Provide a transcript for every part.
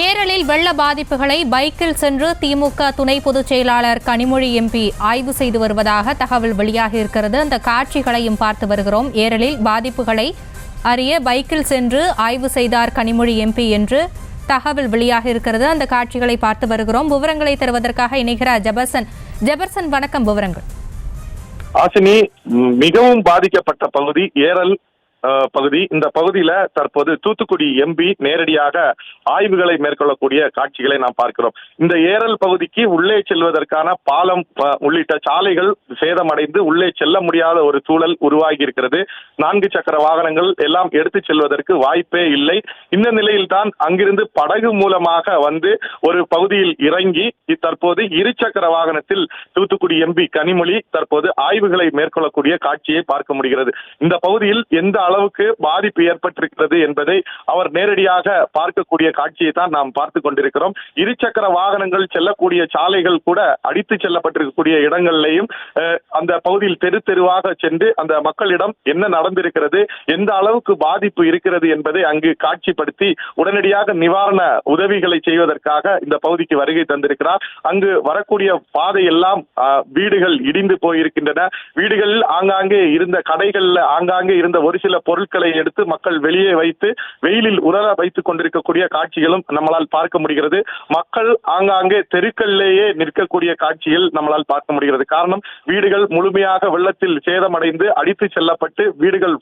ஏரலில் வெள்ள பாதிப்புகளை பைக்கில் சென்று திமுக துணை பொதுச் செயலாளர் கனிமொழி எம்பி ஆய்வு செய்து வருவதாக தகவல் வெளியாகி இருக்கிறது. அந்த காட்சிகளையும் பார்த்து வருகிறோம். ஏரலில் பாதிப்புகளை அறிய பைக்கில் சென்று ஆய்வு செய்தார் கனிமொழி எம்பி என்று தகவல் வெளியாக இருக்கிறது. அந்த காட்சிகளை பார்த்து வருகிறோம். விவரங்களை தருவதற்காக இணைகிறார் ஜெபர்சன். வணக்கம். விவரங்கள். ஆசினி, மிகவும் பாதிக்கப்பட்ட பகுதி ஏரல் பகுதி. இந்த பகுதியில தற்போது தூத்துக்குடி எம்பி நேரடியாக ஆய்வுகளை மேற்கொள்ளக்கூடிய காட்சிகளை நாம் பார்க்கிறோம். இந்த ஏரல் பகுதிக்கு உள்ளே செல்வதற்கான பாலம் உள்ளிட்ட சாலைகள் சேதமடைந்து உள்ளே செல்ல முடியாத ஒரு சூழல் உருவாகி இருக்கிறது. 4 சக்கர வாகனங்கள் எல்லாம் எடுத்து செல்வதற்கு வாய்ப்பே இல்லை. இந்த நிலையில்தான் அங்கிருந்து படகு மூலமாக வந்து ஒரு பகுதியில் இறங்கி தற்போது 2 சக்கர வாகனத்தில் தூத்துக்குடி எம்பி கனிமொழி தற்போது ஆய்வுகளை மேற்கொள்ளக்கூடிய காட்சியை பார்க்க முடிகிறது. இந்த பகுதியில் எந்த அளவுக்கு பாதிப்பு ஏற்பட்டிருக்கிறது என்பதை அவர் நேரடியாக பார்க்கக்கூடிய காட்சியை தான் நாம் பார்த்து கொண்டிருக்கிறோம். 2 சக்கர வாகனங்கள் செல்லக்கூடிய சாலைகள் கூட அடித்து செல்லப்பட்டிருக்கக்கூடிய இடங்களிலேயும் அந்த பகுதியில் தெரு தெருவாக சென்று அந்த மக்களிடம் என்ன நடந்திருக்கிறது, எந்த அளவுக்கு பாதிப்பு இருக்கிறது என்பதை அங்கு காட்சிப்படுத்தி உடனடியாக நிவாரண உதவிகளை செய்வதற்காக இந்த பகுதிக்கு வருகை தந்திருக்கிறார். அங்கு வரக்கூடிய பாதை எல்லாம் வீடுகள் இடிந்து போயிருக்கின்றன. வீடுகளில் ஆங்காங்கே இருந்த கடைகளில் ஆங்காங்கே இருந்த ஒரு சில பொருட்களை எடுத்து மக்கள் வெளியே வைத்து வெயிலில் உலர வைத்துக் கொண்டிருக்கக்கூடிய காட்சிகளும் நம்மளால் பார்க்க முடிகிறது. மக்கள் ஆங்காங்கே தெருக்களிலேயே நிற்கக்கூடிய காட்சிகள் நம்மளால் பார்க்க முடிகிறது. காரணம், வீடுகள் முழுமையாக வெள்ளத்தில் சேதமடைந்து அடித்து செல்லப்பட்டு வீடுகள்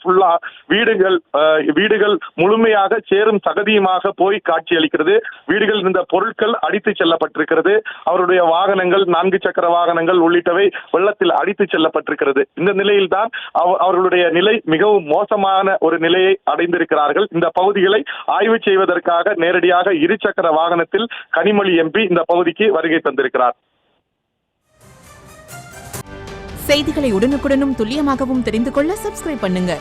முழுமையாக சேரும் சகதியுமாக போய் காட்சி அளிக்கிறது. வீடுகள் இருந்த பொருட்கள் அடித்து செல்லப்பட்டிருக்கிறது. அவருடைய வாகனங்கள் 4 சக்கர வாகனங்கள் உள்ளிட்டவை வெள்ளத்தில் அடித்து செல்லப்பட்டிருக்கிறது. இந்த நிலையில்தான் அவர்களுடைய நிலை மிகவும் மோசமான ஒரு நிலையை அடைந்திருக்கிறார்கள். இந்த பகுதிகளை ஆய்வு செய்வதற்காக நேரடியாக 2 சக்கர வாகனத்தில் கனிமொழி எம்பி இந்த பகுதிக்கு வருகை தந்திருக்கிறார். செய்திகளை உடனுக்குடனும் துல்லியமாகவும் தெரிந்து கொள்ள சப்ஸ்கிரைப் பண்ணுங்க.